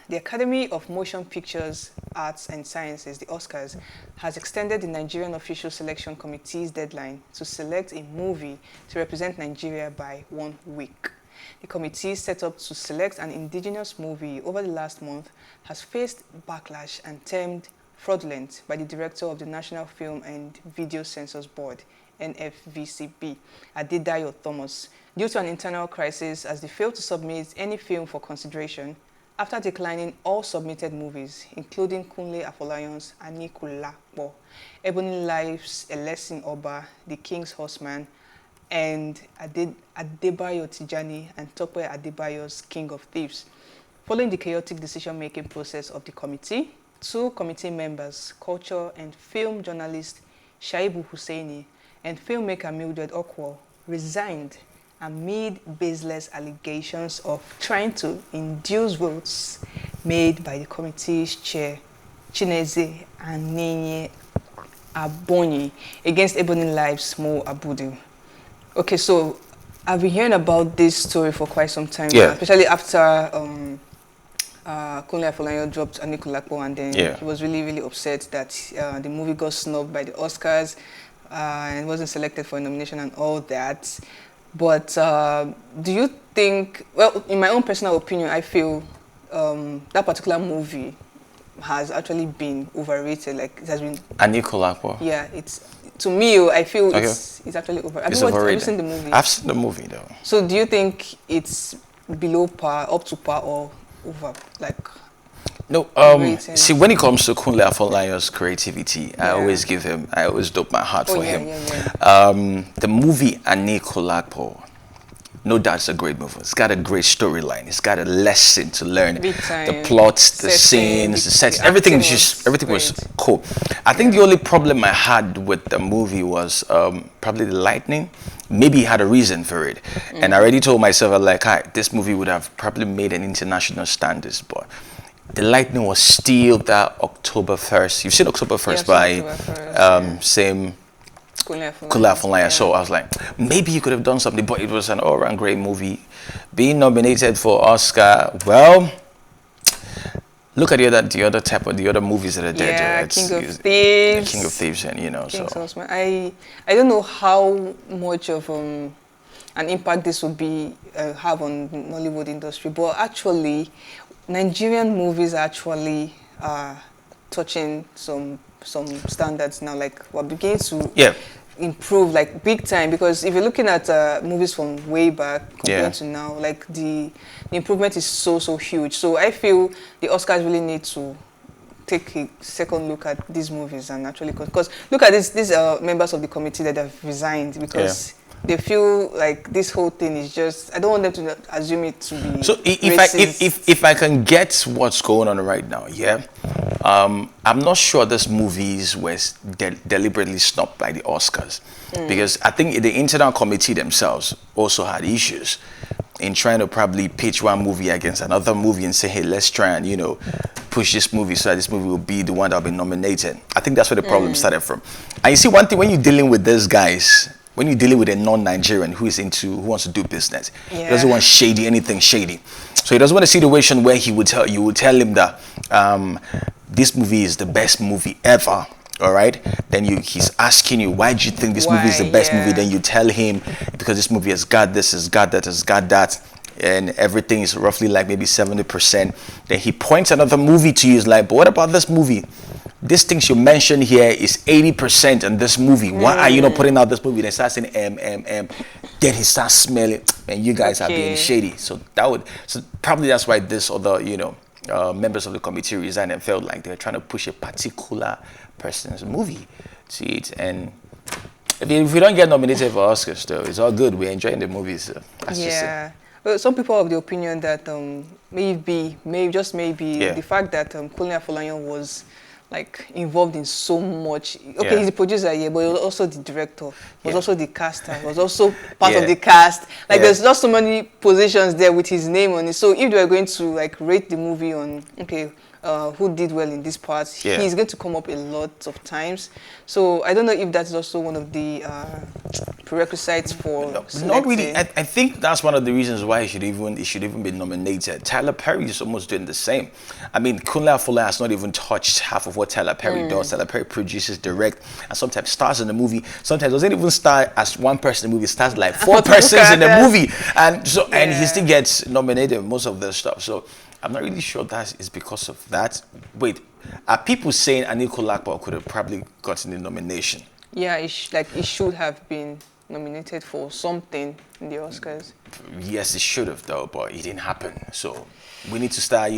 the Academy of Motion Pictures, Arts and Sciences, the Oscars, has extended the Nigerian Official Selection Committee's deadline to select a movie to represent Nigeria by 1 week. The committee set up to select an indigenous movie over the last month has faced backlash and termed fraudulent by the director of the National Film and Video Censors Board, NFVCB, Adedayo Thomas, due to an internal crisis as they failed to submit any film for consideration after declining all submitted movies, including Kunle Afolayan's Anikulapo, Ebony Life's Elesin Oba, The King's Horseman, and Adebayo Tijani and Tope Adebayo's King of Thieves. Following the chaotic decision-making process of the committee, 2 committee members, culture and film journalist Shaibu Husseini and filmmaker Mildred Okwo, resigned amid baseless allegations of trying to induce votes made by the committee's chair, Chineze Aninye Abonyi, against Ebony Life's Mo Abudu. Okay, so I've been hearing about this story for quite some time, especially after Kunle Afolayan dropped Anikulapo, and then he was really, really upset that the movie got snubbed by the Oscars and wasn't selected for a nomination and all that. But do you think, well, in my own personal opinion, I feel that particular movie has actually been overrated. Like, it has been... Anikulapo? Yeah, it's... To me, I feel it's actually overrated. Have you seen the movie? I've seen the movie, though. So do you think it's below par, up to par, or over, like... No, see, when it comes to Kunle Afolayan's creativity, I always dope my heart for him. The movie Anikulapo, no doubt it's a great movie. It's got a great storyline. It's got a lesson to learn. The plots, the scenes, the sets, everything was cool. I think the only problem I had with the movie was probably the lightning. Maybe he had a reason for it. And I already told myself, like, this movie would have probably made an international standards, but the lightning was still that October 1st. You've seen October 1st by same Kunle Afolayan. So I was like, maybe he could have done something, but it was an all-round great movie. Being nominated for Oscar, well, look at the other movies that are there. Yeah, King of Thieves. King of Thieves, and King's Horseman. I don't know how much of an impact this would be have on the Nollywood industry, but actually, Nigerian movies are actually touching some standards now. Like, we're beginning to improve, like, big time, because if you're looking at movies from way back compared to now, like, the improvement is so huge. So I feel the Oscars really need to take a second look at these movies and actually, because look at these members of the committee that have resigned because they feel like this whole thing is just, I don't want them to assume it to be so if I can get what's going on right now, I'm not sure this movies was deliberately snubbed by the Oscars, because I think the internal committee themselves also had issues in trying to probably pitch one movie against another movie and say, hey, let's try and, push this movie so that this movie will be the one that will be nominated. I think that's where the problem started from. And you see, one thing, when you're dealing with these guys, when you're dealing with a non-Nigerian who wants to do business, he doesn't want anything shady. So he doesn't want a situation where you would tell him that this movie is the best movie ever. All right, then he's asking you, why do you think this movie is the best movie? Then you tell him, because this movie has got this, has got that, has got that, and everything is roughly like maybe 70%. Then he points another movie to you, he's like, but what about this movie? These things you mentioned here is 80% in this movie. Why are you not putting out this movie? Then starts saying Then he starts smelling, and you guys are being shady. So probably that's why this other, members of the committee resigned and felt like they were trying to push a particular person's movie to it. And if we don't get nominated for Oscars, though, it's all good. We're enjoying the movies. So that's just it. Well, some people have the opinion that maybe the fact that Kunle Afolayan was like involved in so much. Okay, he's the producer, but he was also the director. He was also the caster. He was also part of the cast. Like, there's just so many positions there with his name on it. So if they were going to like rate the movie on who did well in this part, Yeah. he's going to come up a lot of times. So I don't know if that's also one of the prerequisites for Not really. selecting. I think that's one of the reasons why he should even be nominated. Tyler Perry is almost doing the same. I mean, Kunle Afolayan has not even touched half of what Tyler Perry does. Tyler Perry produces, direct, and sometimes stars in the movie. Sometimes doesn't even star as one person in the movie. Stars like 4 persons in the movie, and so and he still gets nominated in most of the stuff. So I'm not really sure that is because of that. Wait, are people saying Aniko Lakpa could have probably gotten the nomination? Yeah, it should have been nominated for something in the Oscars. Yes, it should have though, but it didn't happen. So we need to start,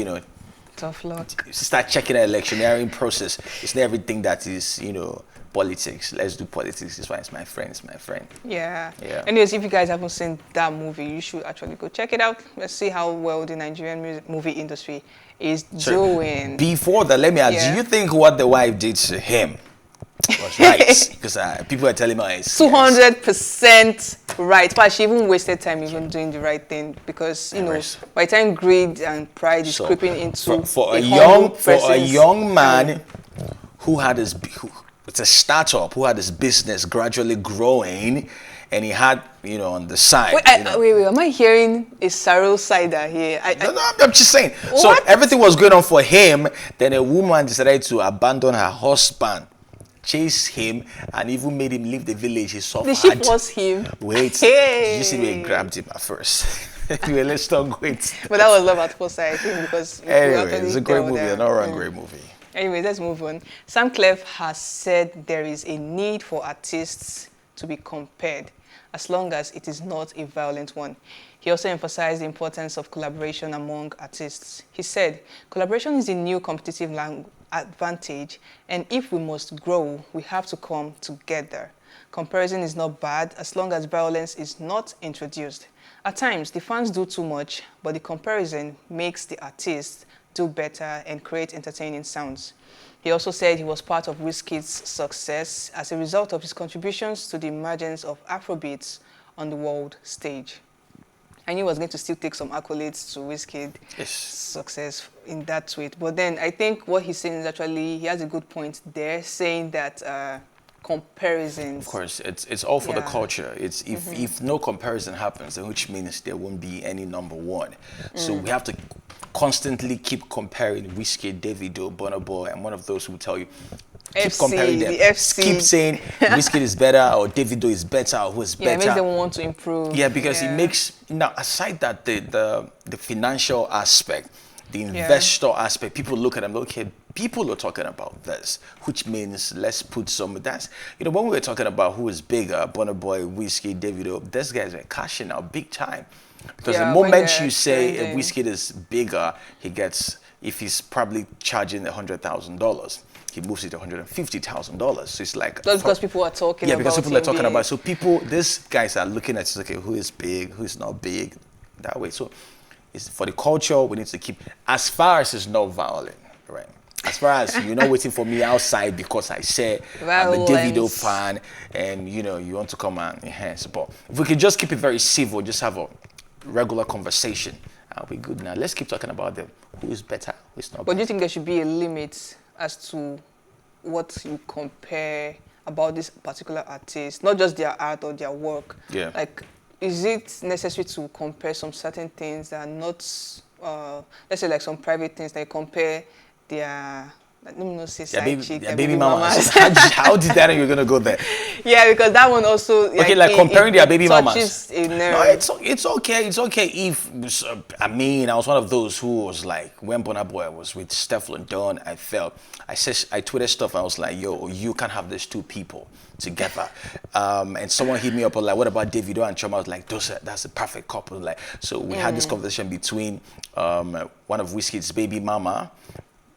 Tough luck. start checking the electioneering process. It's not everything that is, politics. Let's do politics. This one is my friend. It's my friend. Yeah. Yeah. Anyways, if you guys haven't seen that movie, you should actually go check it out. Let's see how well the Nigerian movie industry is doing. Before that, let me ask, Yeah. do you think what the wife did to him was right? Because people are telling me it's 200% right. But she even wasted time even doing the right thing because, Yes. by the time greed and pride is So, creeping into for a person's- young man who had it's a startup, who had his business gradually growing, and he had, on the side. Wait, am I hearing a sorrow cider here? No, I'm just saying. So What? everything was going on for him. Then a woman decided to abandon her husband, chase him, and even made him leave the village. He suffered. The ship was him. Wait, Hey. did you see where he grabbed him at first? Anyway, let's not wait. But that was love at first sight, I think, because you Anyway, actually it's a great tell movie. them. Another great movie. Anyway, let's move on. Sam Clef has said there is a need for artists to be compared as long as it is not a violent one. He also emphasized the importance of collaboration among artists. He said, collaboration is the new competitive advantage, and if we must grow, we have to come together. Comparison is not bad as long as violence is not introduced. At times, the fans do too much, but the comparison makes the artist do better and create entertaining sounds. He also said he was part of Wizkid's success as a result of his contributions to the emergence of Afrobeats on the world stage. I knew he was going to still take some accolades to Wizkid's success in that tweet. But then I think what he's saying is actually, he has a good point there, saying that comparison. Of course, it's all for the culture. It's if no comparison happens, then which means there won't be any number one. So we have to constantly keep comparing Wizkid, Davido, Burna Boy, and one of those who tell you keep comparing them. The FC. Keep saying Wizkid is better or Davido is better or who is better. Yeah, it makes them want to improve. Yeah, because it makes aside that the financial aspect, the investor aspect, people look at them, okay, people are talking about this, which means let's put some of that. When we were talking about who is bigger, Burna Boy, Wizkid, Davido, these guys are cashing out big time. Because the moment you say a Wizkid is bigger, he gets, if he's probably charging $100,000, he moves it to $150,000. So it's like just because people are talking about it. Yeah, because people are talking about it. So these guys are looking at, okay, who is big, who is not big, that way. So it's for the culture, we need to keep, as far as it's not violent, right? As far as you're not waiting for me outside because I said I'm a Davido fan and you want to come and enhance. But if we could just keep it very civil, just have a regular conversation, I'll be good now. Let's keep talking about them. Who is better, who is not better. But do you think there should be a limit as to what you compare about this particular artist, not just their art or their work? Yeah. Like, is it necessary to compare some certain things that are not, let's say like some private things that you compare their, let me not say side chick, their baby mamas. How did that you're gonna go there? Yeah, because that one also like comparing their baby mamas. No, it's okay. It's okay if I was one of those who was like when Burna Boy was with Stefflon Don, I tweeted stuff. I was like, yo, you can't have these two people together. And someone hit me up like, what about Davido and Choma? I was like, that's a perfect couple. Like, so we had this conversation between one of Wizkid's baby mama,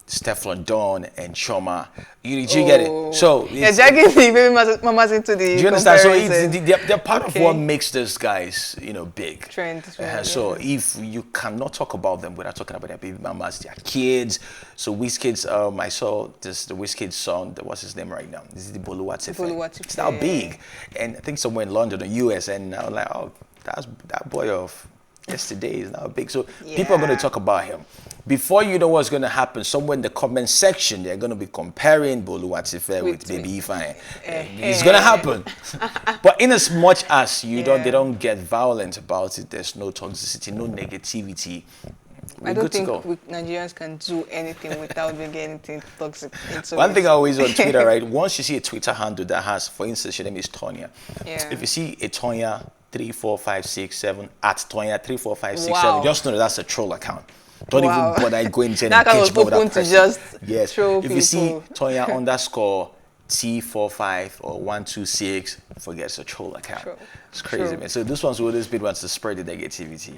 Stefflon Don, and Choma. You get it? So yeah, dragging the baby mamas into the. Do you understand? So they're part of what makes those guys, big. Trend. So if you cannot talk about them without talking about their baby mamas, their kids. So Wizkid's, I saw the Wizkid's son. What's his name right now? This is the Boluwatife. It's now big, and I think somewhere in London or US. And I was like, oh, that's that boy of yesterday is now big. So people are going to talk about him. Before you know what's going to happen, somewhere in the comment section, they're going to be comparing Boluwatife with Baby Ifeanyi. It's going to happen. But in as much as they don't get violent about it, there's no toxicity, no negativity. I don't think Nigerians can do anything without being anything toxic. One thing I always on Twitter, right? Once you see a Twitter handle that has, for instance, your name is Tonya. If you see a Tonya 3456 at Tonya 3456 just know that's a troll account. Don't even bother going to that engage with that person. To just troll if people. You see Tonya underscore T45 or 126, forget it's a troll account. It's crazy, man. So this one's always been ones to spread the negativity.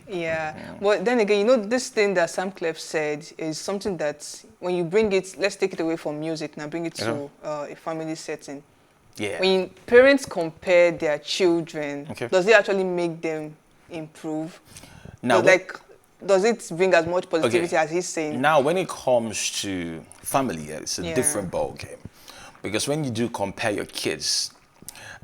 But then again, this thing that Sam Clef said is something that when you bring it, let's take it away from music now, bring it to a family setting. When parents compare their children, does it actually make them improve? Now, does it bring as much positivity as he's saying? Now, when it comes to family, it's a different ball game. Because when you do compare your kids,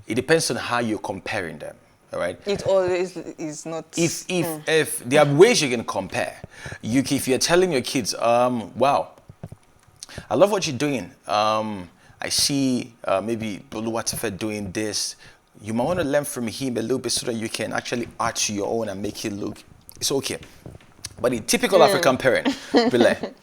it depends on how you're comparing them, all right? It always is not. If there are ways you can compare, if you're telling your kids, wow, I love what you're doing. I see maybe Boluwatife doing this. You might want to learn from him a little bit so that you can actually art to your own and make it look. It's okay. But the typical African parent be like,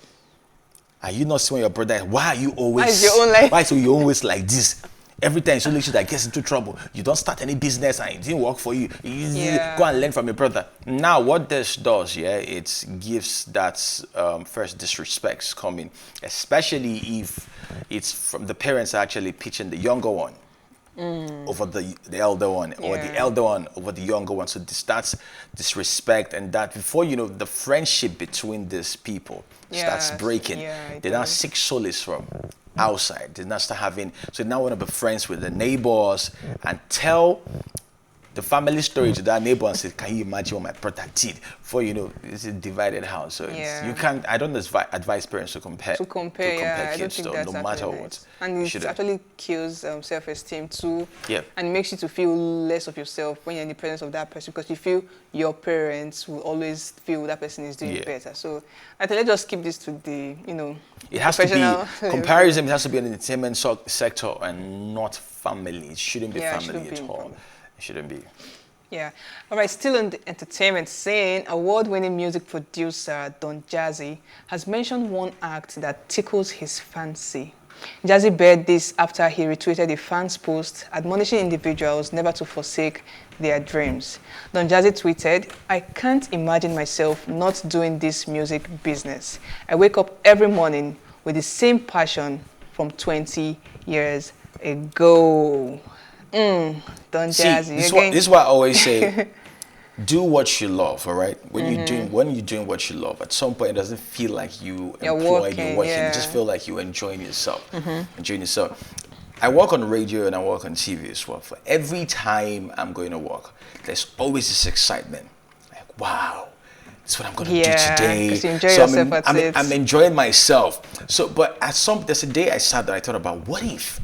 are you not seeing your brother? Why are you always? Why so you always like this? Every time so that gets into trouble, you don't start any business and it didn't work for you. Go and learn from your brother. Now, what this does, it gives that first disrespects coming, especially if it's from the parents actually pitching the younger one over the elder one, or the elder one over the younger one. So that's disrespect, and that before you know, the friendship between these people starts breaking. They now seek solace from outside. They now start having, so they now want to be friends with the neighbors and tell the family story to that neighbor and say, can you imagine what my brother did? For it's a divided house. So you can't, I don't advise parents to compare kids, though, no matter what. And it actually kills self-esteem too. And it makes you to feel less of yourself when you're in the presence of that person, because you feel your parents will always feel that person is doing better. So I think let's just keep this to the, it has to be comparison. It has to be an entertainment sector and not family. It shouldn't be family at all. It shouldn't be. All right, still in the entertainment scene, award-winning music producer Don Jazzy has mentioned one act that tickles his fancy. Jazzy bared this after he retweeted a fan's post admonishing individuals never to forsake their dreams. Don Jazzy tweeted, "I can't imagine myself not doing this music business. I wake up every morning with the same passion from 20 years ago." Don Jazzy. This is what I always say. Do what you love, all right? When you're doing what you love, at some point it doesn't feel like you're working. You just feel like you're enjoying yourself. I work on radio and I work on TV as well. For every time I'm going to work, there's always this excitement. Like, wow, that's what I'm going to do today. You enjoy yourself at it. I'm enjoying myself. So, but there's a day I sat there, I thought about, what if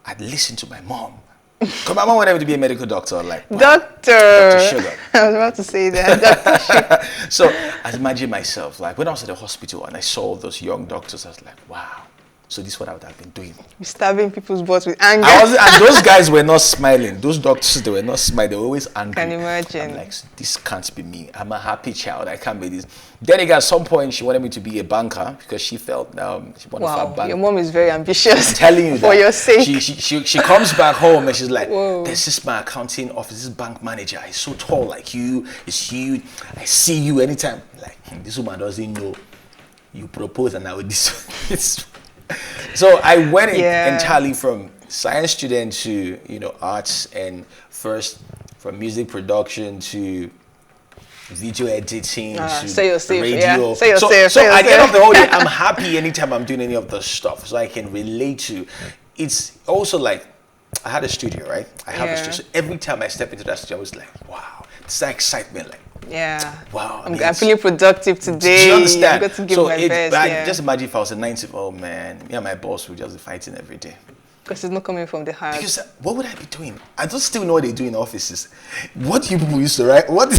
I'd listen to my mom? Because my mom wanted me to be a medical doctor, like Dr. Sugar. I was about to say that. Dr. Sugar. So I imagine myself, like when I was at the hospital and I saw those young doctors, I was like, wow. So this is what I would have been doing. You're stabbing people's butts with anger. And those guys were not smiling. Those doctors, they were not smiling. They were always angry. Can imagine. I'm like, this can't be me. I'm a happy child. I can't be this. Then again, at some point, she wanted me to be a banker because she felt she wanted to have bank. Your mom is very ambitious. I'm telling you for your sake. She comes back home and she's like, this is my accounting office. This is bank manager. He's so tall like you. He's huge. I see you anytime. Like, this woman doesn't know you propose and I would this. So I went entirely from science student to arts, and first from music production to video editing to radio. So at the end of the whole day, I'm happy anytime I'm doing any of the stuff, so I can relate to. It's also like I had a studio, right? I have a studio. So every time I step into that studio, I was like, wow, it's that excitement, like. Wow. I'm feeling productive today. Do you understand? I'm going to give my best. Just imagine if I was a 90, oh man, me and my boss would just be fighting every day. Because it's not coming from the heart. Because what would I be doing? I don't still know what they do in offices. What you people used to write? What?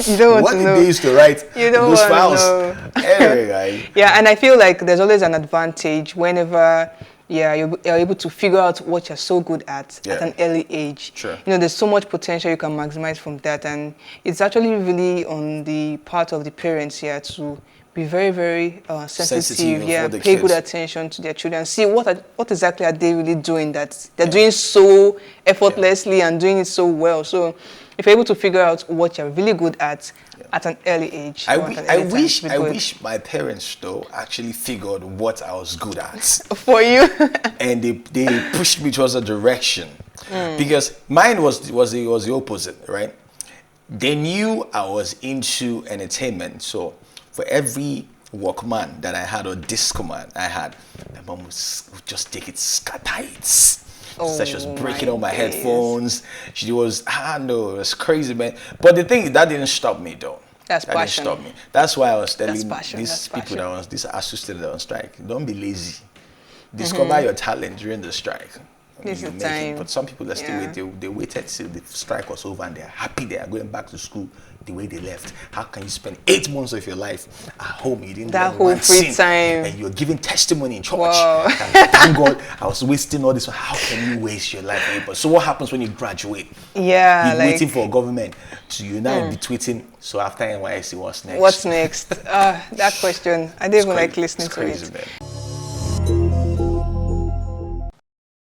You don't want what to did know. they used to write You in don't those want files? to know. Anyway, guys. Yeah, and I feel like there's always an advantage whenever you're able to figure out what you're so good at an early age. Sure. You know, there's so much potential you can maximize from that, and it's actually really on the part of the parents here to be very, very sensitive. Yeah, pay good attention to their children. See what exactly are they really doing that they're doing so effortlessly and doing it so well. So if you're able to figure out what you're really good at an early age, I wish my parents though actually figured what I was good at for you, and they pushed me towards a direction because mine was the opposite, right? They knew I was into entertainment, so for every Walkman that I had or Discman I had, my mom would just take it scatter it. So she was breaking all my headphones. She was, no, it was crazy, man. But the thing, that didn't stop me, though. That didn't stop me. That's why I was telling these people these associates on strike, don't be lazy. Discover your talent during the strike. This is time. But some people are still waiting. They waited till the strike was over and they're happy they are going back to school the way they left. How can you spend 8 months of your life at home? You didn't that whole free time, and you're giving testimony in church. Wow. Thank God I was wasting all this. How can you waste your life? But so what happens when you graduate? Yeah, you're waiting for government to unite be tweeting. So after NYSC, what's next? What's next? That question, I didn't even like listening to it. Man.